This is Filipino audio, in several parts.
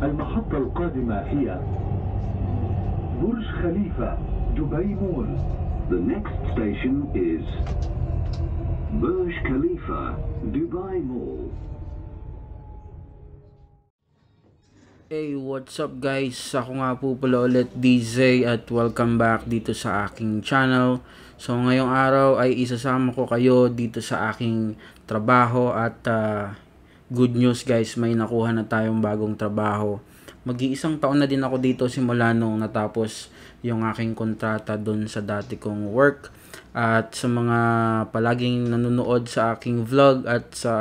المحطة القادمة هي برج خليفة دبي مول. The next station is Burj Khalifa Dubai Mall. Hey, what's up guys? Ako nga po pala ulit DJ at welcome back dito sa aking channel. So ngayong araw ay isasama ko kayo dito sa aking trabaho at good news guys, may nakuha na tayong bagong trabaho. Mag-iisang taon na din ako dito simula nung natapos yung aking kontrata dun sa dati kong work. At sa mga palaging nanonood sa aking vlog at sa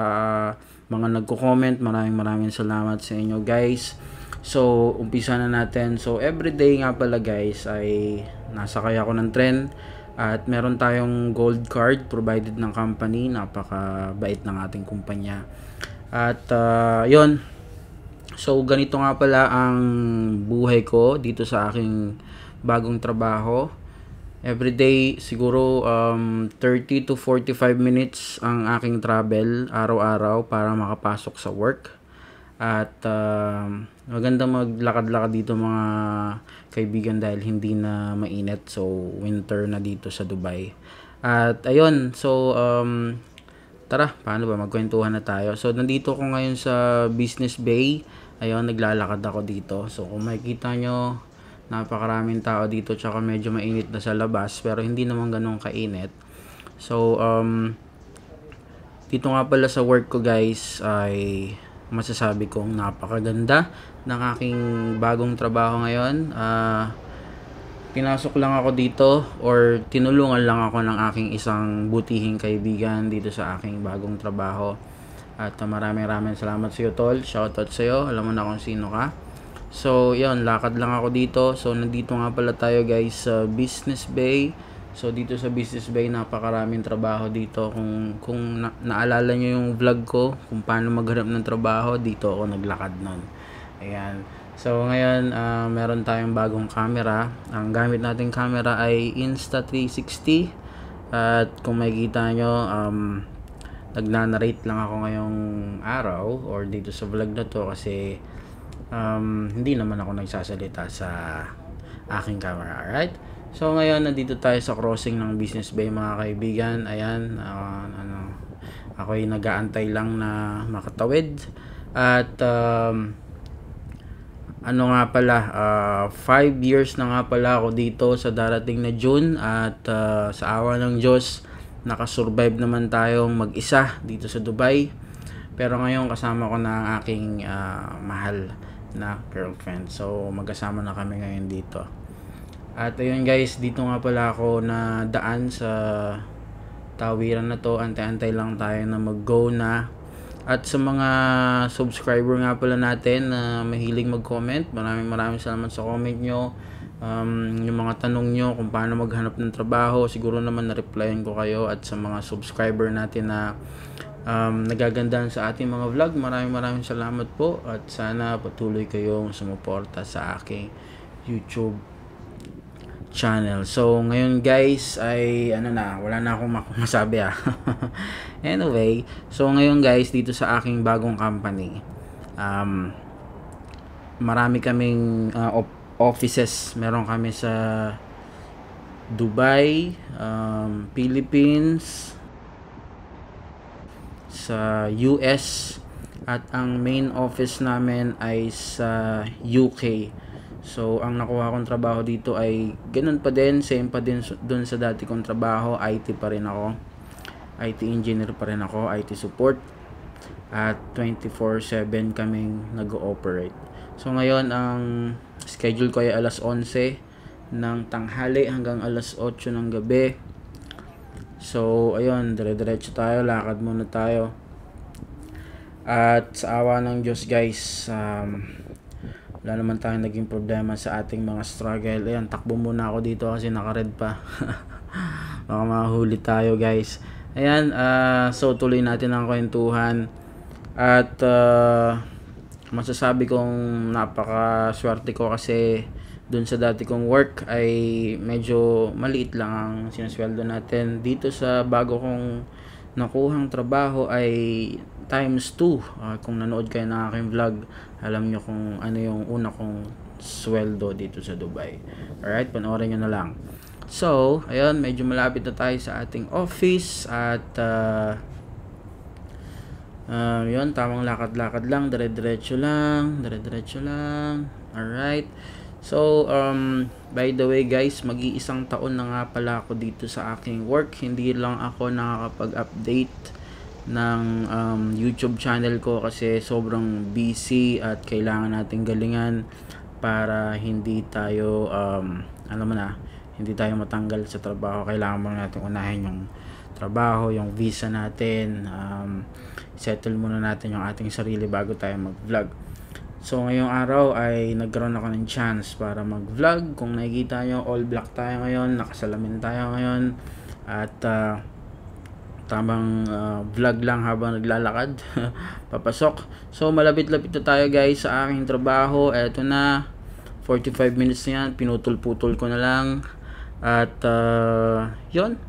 mga nagko-comment, maraming salamat sa inyo guys. So, umpisa na natin. So, everyday nga pala guys ay nasakay ako ng tren at meron tayong gold card provided ng company. Napakabait ng ating kumpanya. At yun. So, ganito nga pala ang buhay ko dito sa aking bagong trabaho. Everyday siguro 30 to 45 minutes ang aking travel araw-araw para makapasok sa work. At maganda maglakad-lakad dito mga kaibigan dahil hindi na mainit. So winter na dito sa Dubai. At ayun, so tara, paano ba magkwentuhan na tayo. So nandito ko ngayon sa Business Bay. Ayun, naglalakad ako dito. So kung makikita nyo, napakaraming tao dito, tsaka medyo mainit na sa labas pero hindi naman ganun kainit. So dito nga pala sa work ko guys ay masasabi kong napakaganda ng aking bagong trabaho ngayon. Pinasok lang ako dito or tinulungan lang ako ng aking isang butihing kaibigan dito sa aking bagong trabaho. At maraming salamat sa iyo tol, shoutout sa iyo, alam mo na kung sino ka. So yun, lakad lang ako dito. So nandito nga pala tayo guys sa Business Bay. So dito sa Business Bay napakaraming trabaho dito. Kung naalala nyo yung vlog ko kung paano maghanap ng trabaho, dito ako naglakad nun. Ayan. So ngayon meron tayong bagong camera. Ang gamit nating camera ay Insta360. At kung makikita nyo, nagnanarrate lang ako ngayong araw or dito sa vlog na to kasi hindi naman ako nagsasalita sa aking camera. Alright? So ngayon nandito tayo sa crossing ng Business Bay mga kaibigan. Ayan, ako'y nag-aantay lang na makatawid. At ano nga pala, 5 years na nga pala ako dito sa darating na June. At sa awa ng Diyos, nakasurvive naman tayong mag-isa dito sa Dubai. Pero ngayon kasama ko na ang aking mahal na girlfriend. So magkasama na kami ngayon dito. At ayun guys, dito nga pala ako na daan sa tawiran na to. Antay-antay lang tayo na mag-go na. At sa mga subscriber nga pala natin na mahilig mag-comment, maraming salamat sa comment nyo. Yung mga tanong nyo kung paano maghanap ng trabaho, siguro naman na-replyan ko kayo. At sa mga subscriber natin na nagagandahan sa ating mga vlog, maraming salamat po. At sana patuloy kayong sumuporta sa aking YouTube channel. So ngayon guys ay wala na akong masabi Anyway, so ngayon guys dito sa aking bagong company, marami kaming offices. Meron kami sa Dubai, Philippines, sa US, at ang main office namin ay sa UK. So ang nakuha kong trabaho dito ay ganun pa din, same pa din dun sa dati kong trabaho. IT pa rin ako, IT engineer pa rin ako, IT support, at 24/7 kaming nag-ooperate. So ngayon ang schedule ko ay alas 11 ng tanghali hanggang alas 8 ng gabi. So ayun, dire-diretso tayo, lakad muna tayo. At sa awa ng Diyos guys, wala naman tayong naging problema sa ating mga struggle. Ayan, takbo muna ako dito kasi naka-red pa. Baka mahuli tayo guys. Ayan, so tuloy natin ang kwentuhan. At masasabi kong napaka-swerte ko kasi dun sa dati kong work ay medyo maliit lang ang sinasweldo natin. Dito sa bago kong nakuhang trabaho ay times 2. Kung nanood kayo ng aking vlog, alam nyo kung ano yung una kong sweldo dito sa Dubai. Alright, panoorin nyo na lang. So, ayun, medyo malapit na tayo sa ating office at yun, tamang lakad-lakad lang, dire-diretso lang. Alright. So, by the way guys, mag-iisang taon na nga pala ako dito sa aking work. Hindi lang ako nakakapag-update ng YouTube channel ko kasi sobrang busy at kailangan nating galingan para hindi tayo hindi tayo matanggal sa trabaho. Kailangan mo natin unahin yung trabaho, yung visa natin, settle muna natin yung ating sarili bago tayo mag-vlog. So ngayong araw ay nagkaroon ako ng chance para mag-vlog. Kung nakikita nyo, all black tayo ngayon, nakasalamin tayo ngayon, at tamang vlog lang habang naglalakad papasok. So malapit-lapit na tayo guys sa aking trabaho. Eto na, 45 minutes na yan, pinutol-putol ko na lang. At yun,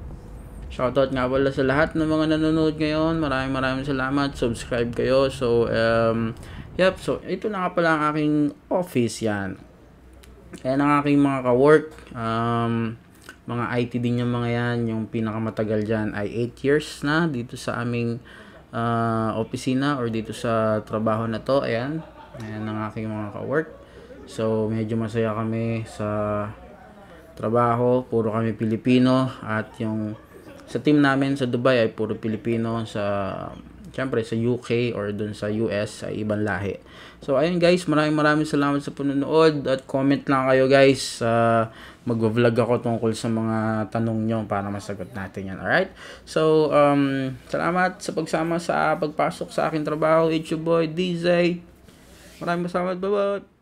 shoutout nga pala sa lahat ng mga nanonood ngayon. Maraming salamat, subscribe kayo. So yep, so ito na nga pala ang aking office. Yan, ayan ang aking mga ka-work. Mga IT din yung mga yan. Yung pinakamatagal dyan ay 8 years na dito sa aming opisina or dito sa trabaho na to. Ayan ang aking mga ka-work. So medyo masaya kami sa trabaho, puro kami Pilipino, at yung sa team namin sa Dubai ay puro Pilipino. Siyempre sa UK or dun sa US ay ibang lahi. So ayun guys, maraming salamat sa panonood, at comment lang kayo guys. Mag-vlog ako tungkol sa mga tanong nyo para masagot natin yan. Alright? So salamat sa pagsama sa pagpasok sa aking trabaho. It's your boy DJ. Maraming salamat. Bye bye.